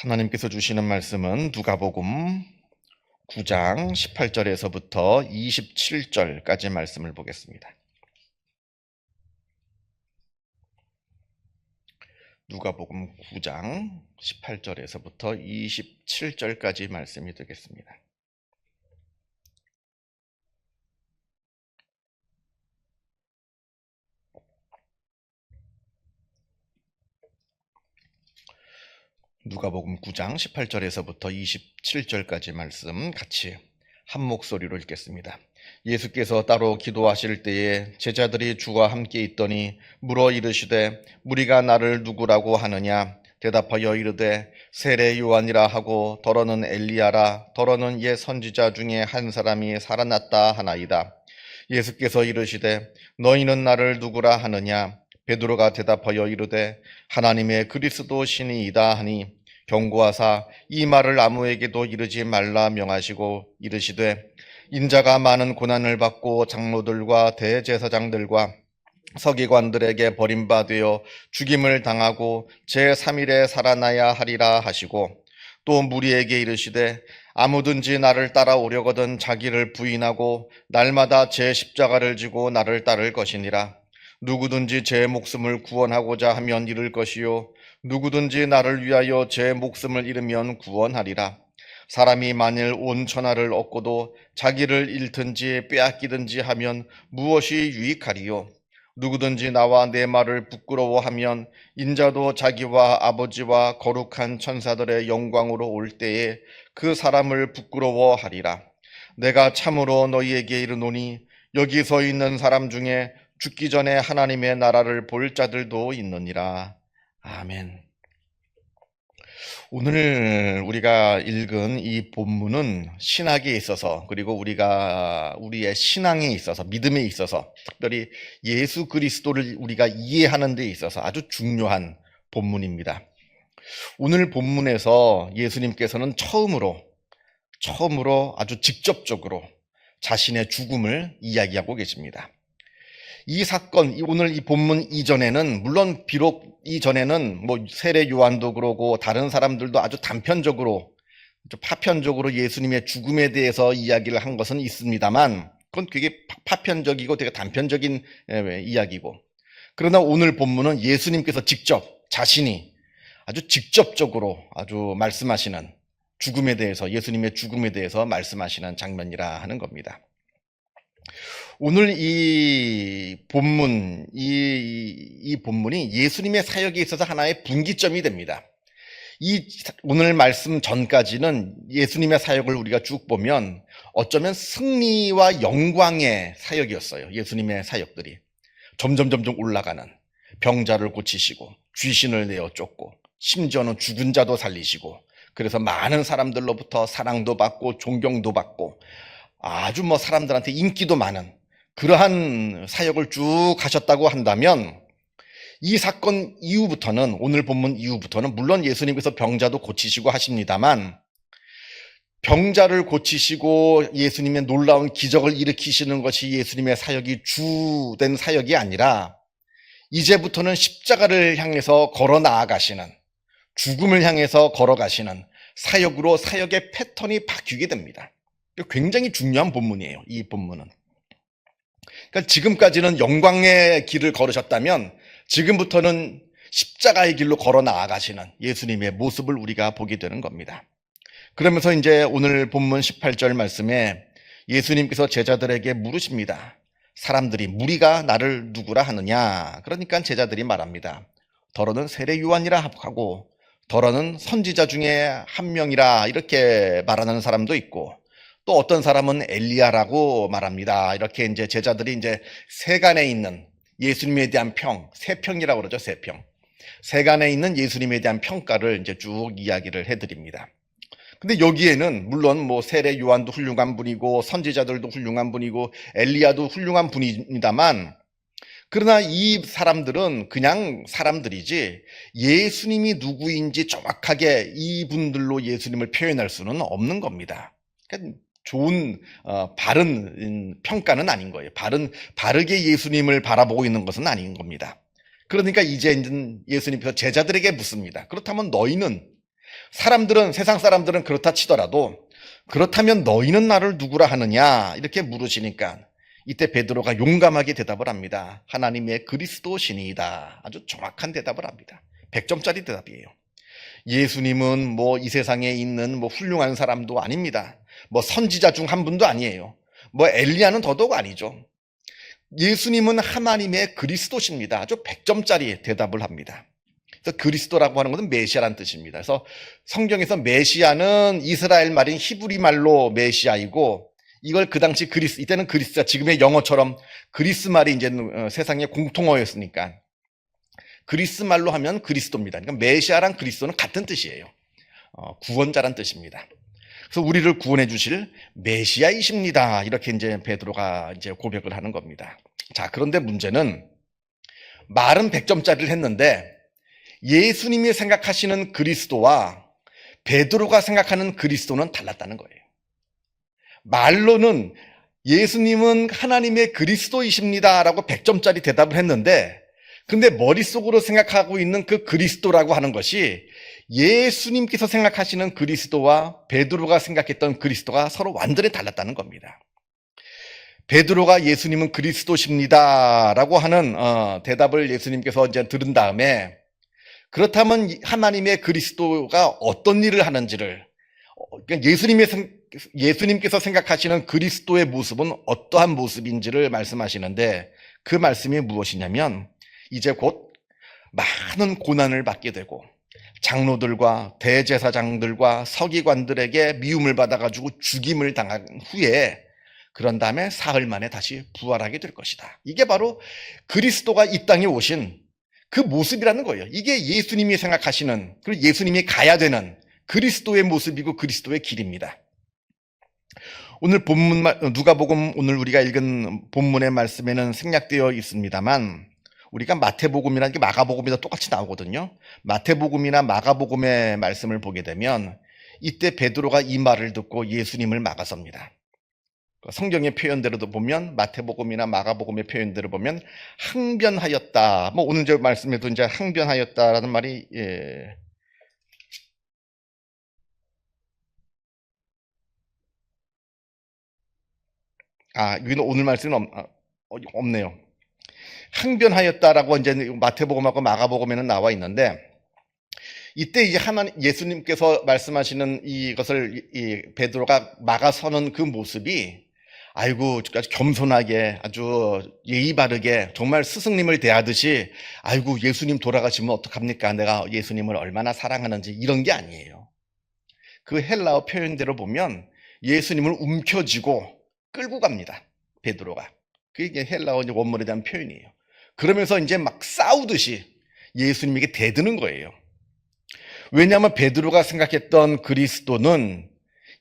하나님께서 주시는 말씀은 누가복음 9장 18절에서부터 27절까지 말씀을 보겠습니다. 누가복음 9장 18절에서부터 27절까지 말씀이 되겠습니다. 누가복음 9장 18절에서부터 27절까지 말씀 같이 한 목소리로 읽겠습니다. 예수께서 따로 기도하실 때에 제자들이 주와 함께 있더니 물어 이르시되 무리가 나를 누구라고 하느냐? 대답하여 이르되 세례 요한이라 하고 더러는 엘리야라 더러는 옛 선지자 중에 한 사람이 살아났다 하나이다. 예수께서 이르시되 너희는 나를 누구라 하느냐? 베드로가 대답하여 이르되 하나님의 그리스도 신이이다 하니 경고하사 이 말을 아무에게도 이르지 말라 명하시고 이르시되 인자가 많은 고난을 받고 장로들과 대제사장들과 서기관들에게 버림받아 죽임을 당하고 제3일에 살아나야 하리라 하시고 또 무리에게 이르시되 아무든지 나를 따라오려거든 자기를 부인하고 날마다 제 십자가를 지고 나를 따를 것이니라. 누구든지 제 목숨을 구원하고자 하면 잃을 것이요 누구든지 나를 위하여 제 목숨을 잃으면 구원하리라. 사람이 만일 온 천하를 얻고도 자기를 잃든지 빼앗기든지 하면 무엇이 유익하리요? 누구든지 나와 내 말을 부끄러워하면 인자도 자기와 아버지와 거룩한 천사들의 영광으로 올 때에 그 사람을 부끄러워하리라. 내가 참으로 너희에게 이르노니 여기 서 있는 사람 중에 죽기 전에 하나님의 나라를 볼 자들도 있느니라. 아멘. 오늘 우리가 읽은 이 본문은 신학에 있어서 그리고 우리의 신앙에 있어서 믿음에 있어서 특별히 예수 그리스도를 우리가 이해하는 데 있어서 아주 중요한 본문입니다. 오늘 본문에서 예수님께서는 처음으로 아주 직접적으로 자신의 죽음을 이야기하고 계십니다. 이 사건, 오늘 이 본문 이전에는 물론 비록 이전에는 세례 요한도 그러고 다른 사람들도 아주 단편적으로 파편적으로 예수님의 죽음에 대해서 이야기를 한 것은 있습니다만 그건 되게 파편적이고 되게 단편적인 이야기고, 그러나 오늘 본문은 예수님께서 직접 자신이 아주 직접적으로 아주 말씀하시는 죽음에 대해서, 예수님의 죽음에 대해서 말씀하시는 장면이라 하는 겁니다. 오늘 이 본문, 이 본문이 예수님의 사역에 있어서 하나의 분기점이 됩니다. 오늘 말씀 전까지는 예수님의 사역을 우리가 쭉 보면 어쩌면 승리와 영광의 사역이었어요. 예수님의 사역들이 점점 올라가는, 병자를 고치시고 귀신을 내어 쫓고 심지어는 죽은 자도 살리시고, 그래서 많은 사람들로부터 사랑도 받고 존경도 받고 아주 사람들한테 인기도 많은 그러한 사역을 쭉 하셨다고 한다면, 이 사건 이후부터는, 오늘 본문 이후부터는 물론 예수님께서 병자도 고치시고 하십니다만, 병자를 고치시고 예수님의 놀라운 기적을 일으키시는 것이 예수님의 사역이 주된 사역이 아니라 이제부터는 십자가를 향해서 걸어 나아가시는, 죽음을 향해서 걸어가시는 사역으로 사역의 패턴이 바뀌게 됩니다. 굉장히 중요한 본문이에요, 이 본문은. 그러니까 지금까지는 영광의 길을 걸으셨다면 지금부터는 십자가의 길로 걸어 나아가시는 예수님의 모습을 우리가 보게 되는 겁니다. 그러면서 이제 오늘 본문 18절 말씀에 예수님께서 제자들에게 물으십니다. 사람들이, 무리가 나를 누구라 하느냐? 그러니까 제자들이 말합니다. 더러는 세례 요한이라 하고 더러는 선지자 중에 한 명이라 이렇게 말하는 사람도 있고, 또 어떤 사람은 엘리야라고 말합니다. 이렇게 이제 제자들이 이제 세간에 있는 예수님에 대한 세평이라고 그러죠. 세평. 세간에 있는 예수님에 대한 평가를 이제 쭉 이야기를 해드립니다. 근데 여기에는 물론 세례 요한도 훌륭한 분이고 선지자들도 훌륭한 분이고 엘리야도 훌륭한 분입니다만, 그러나 이 사람들은 그냥 사람들이지 예수님이 누구인지 정확하게 이분들로 예수님을 표현할 수는 없는 겁니다. 그러니까 좋은 바른 평가는 아닌 거예요. 바르게 예수님을 바라보고 있는 것은 아닌 겁니다. 그러니까 이제 예수님께서 제자들에게 묻습니다. 그렇다면 너희는 세상 사람들은 그렇다 치더라도 그렇다면 너희는 나를 누구라 하느냐 이렇게 물으시니까 이때 베드로가 용감하게 대답을 합니다. 하나님의 그리스도시니이다. 아주 정확한 대답을 합니다. 100점짜리 대답이에요. 예수님은 뭐 이 세상에 있는 뭐 훌륭한 사람도 아닙니다. 뭐 선지자 중 한 분도 아니에요. 뭐 엘리야는 더더욱 아니죠. 예수님은 하나님의 그리스도십니다. 아주 100점짜리 대답을 합니다. 그래서 그리스도라고 하는 것은 메시아란 뜻입니다. 그래서 성경에서 메시아는 이스라엘 말인 히브리 말로 메시아이고 이걸 그 당시 이때는 그리스가 지금의 영어처럼 그리스 말이 이제 세상의 공통어였으니까 그리스 말로 하면 그리스도입니다. 그러니까 메시아랑 그리스도는 같은 뜻이에요. 구원자란 뜻입니다. 그래서 우리를 구원해 주실 메시아이십니다. 이렇게 이제 베드로가 이제 고백을 하는 겁니다. 자, 그런데 문제는 말은 100점짜리를 했는데 예수님이 생각하시는 그리스도와 베드로가 생각하는 그리스도는 달랐다는 거예요. 말로는 예수님은 하나님의 그리스도이십니다라고 100점짜리 대답을 했는데 근데 머릿속으로 생각하고 있는 그 그리스도라고 하는 것이 예수님께서 생각하시는 그리스도와 베드로가 생각했던 그리스도가 서로 완전히 달랐다는 겁니다. 베드로가 예수님은 그리스도십니다라고 하는 대답을 예수님께서 이제 들은 다음에 그렇다면 하나님의 그리스도가 어떤 일을 하는지를 그러니까 예수님께서 생각하시는 그리스도의 모습은 어떠한 모습인지를 말씀하시는데 그 말씀이 무엇이냐면 이제 곧 많은 고난을 받게 되고 장로들과 대제사장들과 서기관들에게 미움을 받아가지고 죽임을 당한 후에 그런 다음에 사흘 만에 다시 부활하게 될 것이다. 이게 바로 그리스도가 이 땅에 오신 그 모습이라는 거예요. 이게 예수님이 생각하시는 그리고 예수님이 가야 되는 그리스도의 모습이고 그리스도의 길입니다. 오늘 본문 누가복음 오늘 우리가 읽은 본문의 말씀에는 생략되어 있습니다만 우리가 마태복음이나 마가복음에도 똑같이 나오거든요. 마태복음이나 마가복음의 말씀을 보게 되면 이때 베드로가 이 말을 듣고 예수님을 막아섭니다. 성경의 표현대로도 보면 마태복음이나 마가복음의 표현대로 보면 항변하였다. 뭐 오늘 저 말씀에도 이제 항변하였다라는 말이 여기는 오늘 말씀은 없네요. 항변하였다라고 이제 마태복음하고 마가복음에는 나와 있는데 이때 이제 예수님께서 말씀하시는 이것을 베드로가 막아서는 그 모습이 아이고 아주 겸손하게 아주 예의 바르게 정말 스승님을 대하듯이 아이고 예수님 돌아가시면 어떡합니까? 내가 예수님을 얼마나 사랑하는지 이런 게 아니에요. 그 헬라어 표현대로 보면 예수님을 움켜쥐고 끌고 갑니다. 베드로가. 그게 헬라어 원문에 대한 표현이에요. 그러면서 이제 막 싸우듯이 예수님에게 대드는 거예요. 왜냐하면 베드로가 생각했던 그리스도는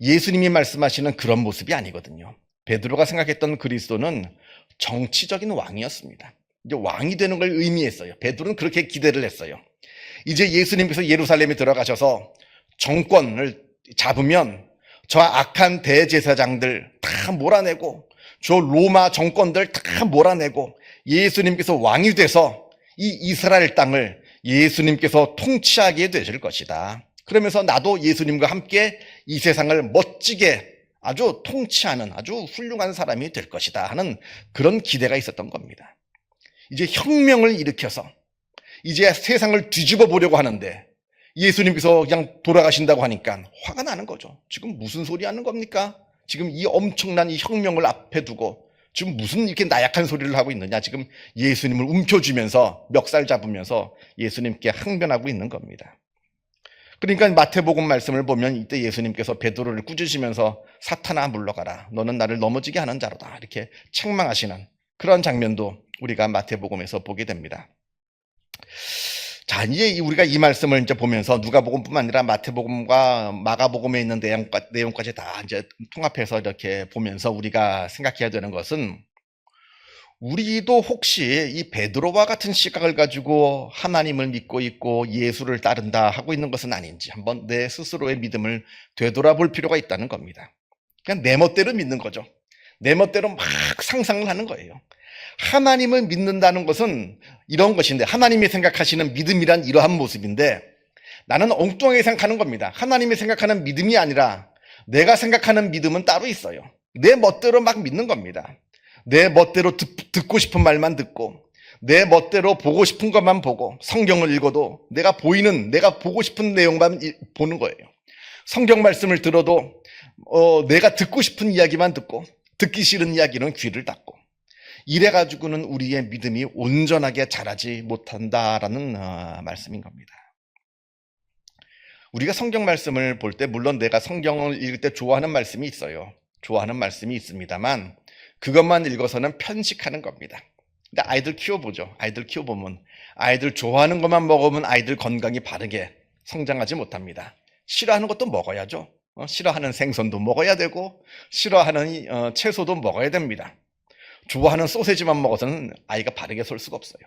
예수님이 말씀하시는 그런 모습이 아니거든요. 베드로가 생각했던 그리스도는 정치적인 왕이었습니다. 이제 왕이 되는 걸 의미했어요. 베드로는 그렇게 기대를 했어요. 이제 예수님께서 예루살렘에 들어가셔서 정권을 잡으면 저 악한 대제사장들 다 몰아내고 저 로마 정권들 다 몰아내고 예수님께서 왕이 돼서 이 이스라엘 땅을 예수님께서 통치하게 되실 것이다. 그러면서 나도 예수님과 함께 이 세상을 멋지게 아주 통치하는 아주 훌륭한 사람이 될 것이다 하는 그런 기대가 있었던 겁니다. 이제 혁명을 일으켜서 이제 세상을 뒤집어 보려고 하는데 예수님께서 그냥 돌아가신다고 하니까 화가 나는 거죠. 지금 무슨 소리 하는 겁니까? 지금 이 엄청난 이 혁명을 앞에 두고 지금 무슨 이렇게 나약한 소리를 하고 있느냐. 지금 예수님을 움켜쥐면서 멱살 잡으면서 예수님께 항변하고 있는 겁니다. 그러니까 마태복음 말씀을 보면 이때 예수님께서 베드로를 꾸짖으면서 사탄아 물러가라. 너는 나를 넘어지게 하는 자로다. 이렇게 책망하시는 그런 장면도 우리가 마태복음에서 보게 됩니다. 자, 이제 우리가 이 말씀을 이제 보면서 누가복음뿐만 아니라 마태복음과 마가복음에 있는 내용까지 다 이제 통합해서 이렇게 보면서 우리가 생각해야 되는 것은 우리도 혹시 이 베드로와 같은 시각을 가지고 하나님을 믿고 있고 예수를 따른다 하고 있는 것은 아닌지 한번 내 스스로의 믿음을 되돌아볼 필요가 있다는 겁니다. 그냥 내 멋대로 믿는 거죠. 내 멋대로 막 상상을 하는 거예요. 하나님을 믿는다는 것은 이런 것인데 하나님이 생각하시는 믿음이란 이러한 모습인데 나는 엉뚱하게 생각하는 겁니다. 하나님이 생각하는 믿음이 아니라 내가 생각하는 믿음은 따로 있어요. 내 멋대로 막 믿는 겁니다. 내 멋대로 듣고 싶은 말만 듣고, 내 멋대로 보고 싶은 것만 보고, 성경을 읽어도 내가 보고 싶은 내용만 보는 거예요. 성경 말씀을 들어도 내가 듣고 싶은 이야기만 듣고, 듣기 싫은 이야기는 귀를 닫고, 이래가지고는 우리의 믿음이 온전하게 자라지 못한다라는 말씀인 겁니다. 우리가 성경 말씀을 볼 때, 물론 내가 성경을 읽을 때 좋아하는 말씀이 있어요. 좋아하는 말씀이 있습니다만 그것만 읽어서는 편식하는 겁니다. 근데 아이들 키워보죠. 아이들 키워보면 아이들 좋아하는 것만 먹으면 아이들 건강이 바르게 성장하지 못합니다. 싫어하는 것도 먹어야죠. 싫어하는 생선도 먹어야 되고 싫어하는 채소도 먹어야 됩니다. 좋아하는 소세지만 먹어서는 아이가 바르게 설 수가 없어요.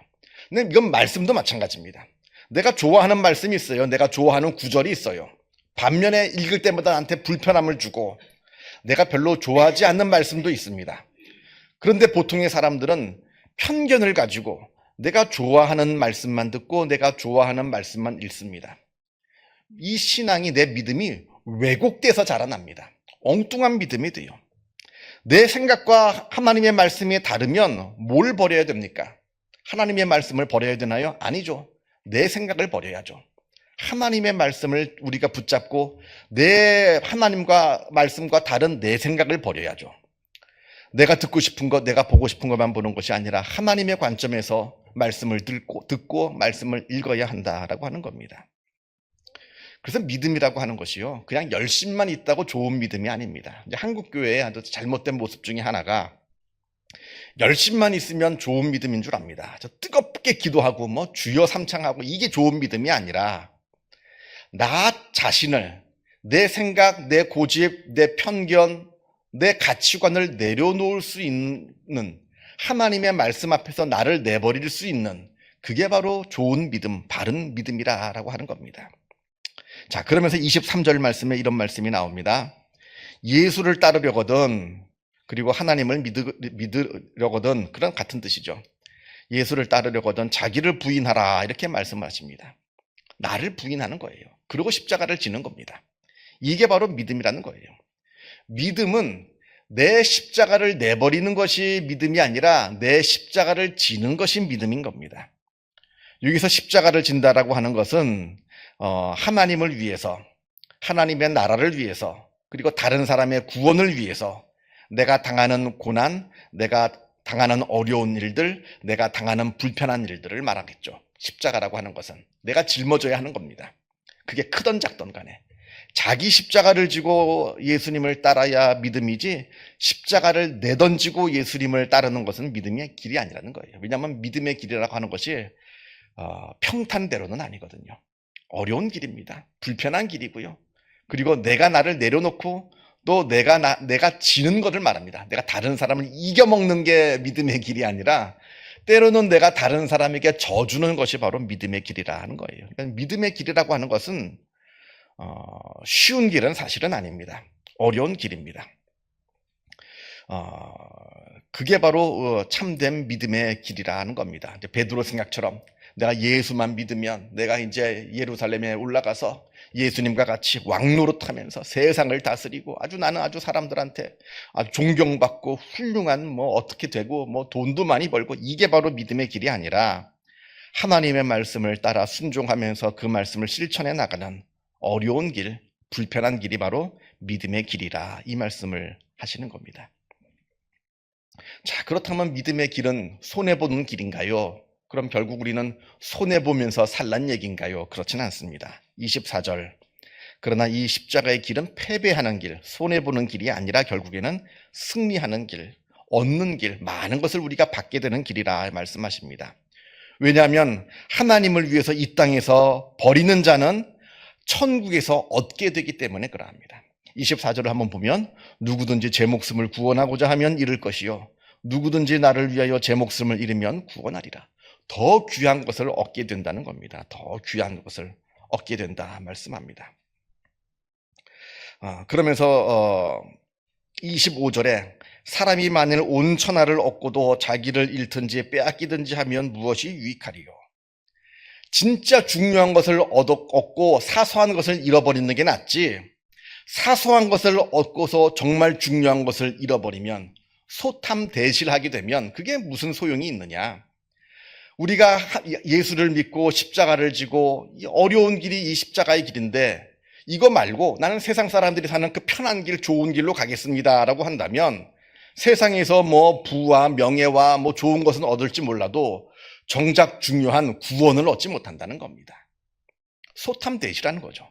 근데 이건 말씀도 마찬가지입니다. 내가 좋아하는 말씀이 있어요. 내가 좋아하는 구절이 있어요. 반면에 읽을 때마다 나한테 불편함을 주고 내가 별로 좋아하지 않는 말씀도 있습니다. 그런데 보통의 사람들은 편견을 가지고 내가 좋아하는 말씀만 듣고 내가 좋아하는 말씀만 읽습니다. 이 신앙이, 내 믿음이 왜곡돼서 자라납니다. 엉뚱한 믿음이 돼요. 내 생각과 하나님의 말씀이 다르면 뭘 버려야 됩니까? 하나님의 말씀을 버려야 되나요? 아니죠. 내 생각을 버려야죠. 하나님의 말씀을 우리가 붙잡고 내 하나님과 말씀과 다른 내 생각을 버려야죠. 내가 듣고 싶은 것, 내가 보고 싶은 것만 보는 것이 아니라 하나님의 관점에서 말씀을 듣고 말씀을 읽어야 한다라고 하는 겁니다. 그래서 믿음이라고 하는 것이요, 그냥 열심만 있다고 좋은 믿음이 아닙니다. 이제 한국 교회의 아주 잘못된 모습 중에 하나가 열심만 있으면 좋은 믿음인 줄 압니다. 저 뜨겁게 기도하고 뭐 주여 삼창하고 이게 좋은 믿음이 아니라 나 자신을, 내 생각, 내 고집, 내 편견, 내 가치관을 내려놓을 수 있는, 하나님의 말씀 앞에서 나를 내버릴 수 있는, 그게 바로 좋은 믿음, 바른 믿음이라고 하는 겁니다. 자, 그러면서 23절 말씀에 이런 말씀이 나옵니다. 예수를 따르려거든, 그리고 하나님을 믿으려거든, 그런 같은 뜻이죠. 예수를 따르려거든 자기를 부인하라, 이렇게 말씀을 하십니다. 나를 부인하는 거예요. 그리고 십자가를 지는 겁니다. 이게 바로 믿음이라는 거예요. 믿음은 내 십자가를 내버리는 것이 믿음이 아니라 내 십자가를 지는 것이 믿음인 겁니다. 여기서 십자가를 진다라고 하는 것은 하나님을 위해서, 하나님의 나라를 위해서, 그리고 다른 사람의 구원을 위해서 내가 당하는 고난, 내가 당하는 어려운 일들, 내가 당하는 불편한 일들을 말하겠죠. 십자가라고 하는 것은 내가 짊어져야 하는 겁니다. 그게 크던 작던 간에 자기 십자가를 지고 예수님을 따라야 믿음이지, 십자가를 내던지고 예수님을 따르는 것은 믿음의 길이 아니라는 거예요. 왜냐하면 믿음의 길이라고 하는 것이 평탄대로는 아니거든요. 어려운 길입니다. 불편한 길이고요. 그리고 내가 나를 내려놓고 또 내가 지는 것을 말합니다. 내가 다른 사람을 이겨먹는 게 믿음의 길이 아니라 때로는 내가 다른 사람에게 져주는 것이 바로 믿음의 길이라 하는 거예요. 그러니까 믿음의 길이라고 하는 것은 쉬운 길은 사실은 아닙니다. 어려운 길입니다. 그게 바로 참된 믿음의 길이라 하는 겁니다. 베드로 생각처럼 내가 예수만 믿으면 내가 이제 예루살렘에 올라가서 예수님과 같이 왕노릇하면서 세상을 다스리고 나는 아주 사람들한테 아주 존경받고 훌륭한 어떻게 되고 돈도 많이 벌고, 이게 바로 믿음의 길이 아니라 하나님의 말씀을 따라 순종하면서 그 말씀을 실천해 나가는 어려운 길, 불편한 길이 바로 믿음의 길이라, 이 말씀을 하시는 겁니다. 자, 그렇다면 믿음의 길은 손해보는 길인가요? 그럼 결국 우리는 손해보면서 살란 얘기인가요? 그렇지는 않습니다. 24절. 그러나 이 십자가의 길은 패배하는 길, 손해보는 길이 아니라 결국에는 승리하는 길, 얻는 길, 많은 것을 우리가 받게 되는 길이라 말씀하십니다. 왜냐하면 하나님을 위해서 이 땅에서 버리는 자는 천국에서 얻게 되기 때문에 그러합니다. 24절을 한번 보면 누구든지 제 목숨을 구원하고자 하면 잃을 것이요, 누구든지 나를 위하여 제 목숨을 잃으면 구원하리라. 더 귀한 것을 얻게 된다는 겁니다. 더 귀한 것을 얻게 된다 말씀합니다. 그러면서 25절에 사람이 만일 온 천하를 얻고도 자기를 잃든지 빼앗기든지 하면 무엇이 유익하리요? 진짜 중요한 것을 얻고 사소한 것을 잃어버리는 게 낫지, 사소한 것을 얻고서 정말 중요한 것을 잃어버리면, 소탐대실하게 되면 그게 무슨 소용이 있느냐. 우리가 예수를 믿고 십자가를 지고 어려운 길이 이 십자가의 길인데, 이거 말고 나는 세상 사람들이 사는 그 편한 길, 좋은 길로 가겠습니다 라고 한다면, 세상에서 뭐 부와 명예와 뭐 좋은 것은 얻을지 몰라도 정작 중요한 구원을 얻지 못한다는 겁니다. 소탐대실하는 거죠.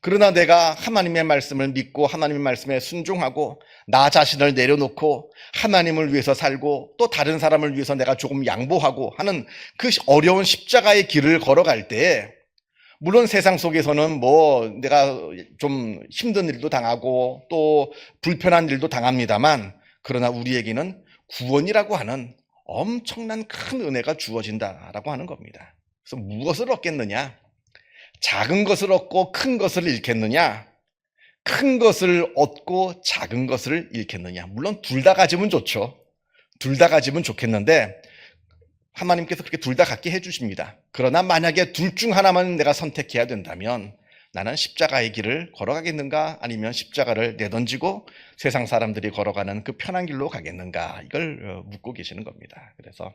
그러나 내가 하나님의 말씀을 믿고 하나님의 말씀에 순종하고 나 자신을 내려놓고 하나님을 위해서 살고 또 다른 사람을 위해서 내가 조금 양보하고 하는 그 어려운 십자가의 길을 걸어갈 때, 물론 세상 속에서는 뭐 내가 좀 힘든 일도 당하고 또 불편한 일도 당합니다만, 그러나 우리에게는 구원이라고 하는 엄청난 큰 은혜가 주어진다라고 하는 겁니다. 그래서 무엇을 얻겠느냐? 작은 것을 얻고 큰 것을 잃겠느냐? 큰 것을 얻고 작은 것을 잃겠느냐? 물론 둘 다 가지면 좋죠. 둘 다 가지면 좋겠는데 하나님께서 그렇게 둘 다 갖게 해주십니다. 그러나 만약에 둘 중 하나만 내가 선택해야 된다면 나는 십자가의 길을 걸어가겠는가, 아니면 십자가를 내던지고 세상 사람들이 걸어가는 그 편한 길로 가겠는가, 이걸 묻고 계시는 겁니다. 그래서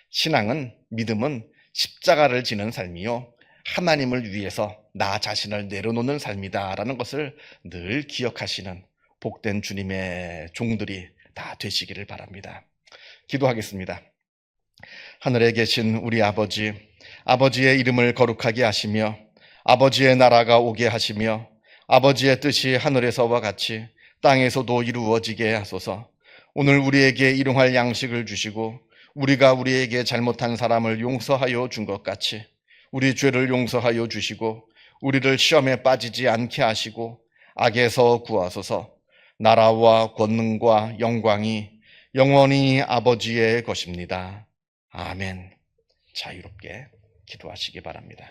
신앙은, 믿음은 십자가를 지는 삶이요, 하나님을 위해서 나 자신을 내려놓는 삶이다라는 것을 늘 기억하시는 복된 주님의 종들이 다 되시기를 바랍니다. 기도하겠습니다. 하늘에 계신 우리 아버지, 아버지의 이름을 거룩하게 하시며 아버지의 나라가 오게 하시며 아버지의 뜻이 하늘에서와 같이 땅에서도 이루어지게 하소서. 오늘 우리에게 일용할 양식을 주시고 우리가 우리에게 잘못한 사람을 용서하여 준 것 같이 우리 죄를 용서하여 주시고 우리를 시험에 빠지지 않게 하시고 악에서 구하소서. 나라와 권능과 영광이 영원히 아버지의 것입니다. 아멘. 자유롭게 기도하시기 바랍니다.